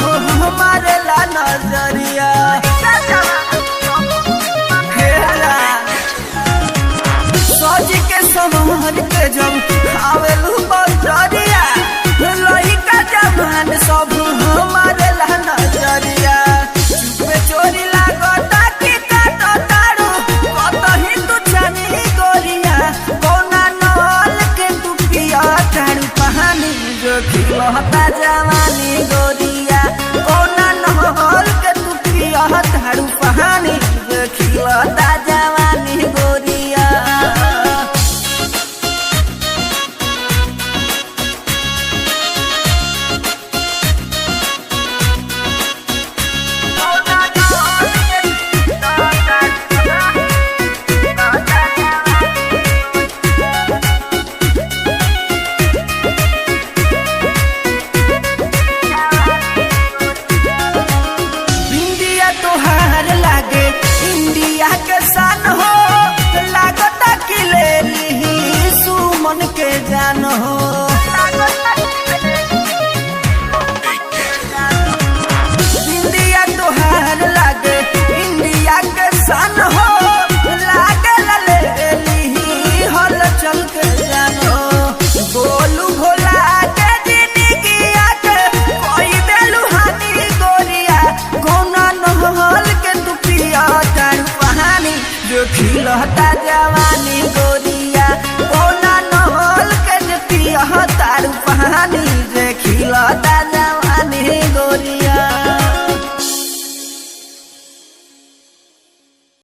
सब हमारे ला नजरिया सज के समहर के जब आवेलू बजरिया लइका जवान सब हमारे ला नजरिया चुपे चोरी लागता कि काटो तारू कतही तू छनी गोरिया कौना नल के तू पिया तारू कहानी जो खिलता जवानी गोरिया कौना नल के तू पिया तारू कहानी जो खिलता जवानी गोरिया तोहार लागे इंडिया के सन हो लागता कि ले ली सुमन के जान हो इंडिया तोहार लागे इंडिया के सन हो लागे ले ली हल चल के जान हो बोलू भोला के जिंदगी आके कोई देलू हानी गोरिया कौना नहल के तू पिया तारू कहानी जो खिलता जवानी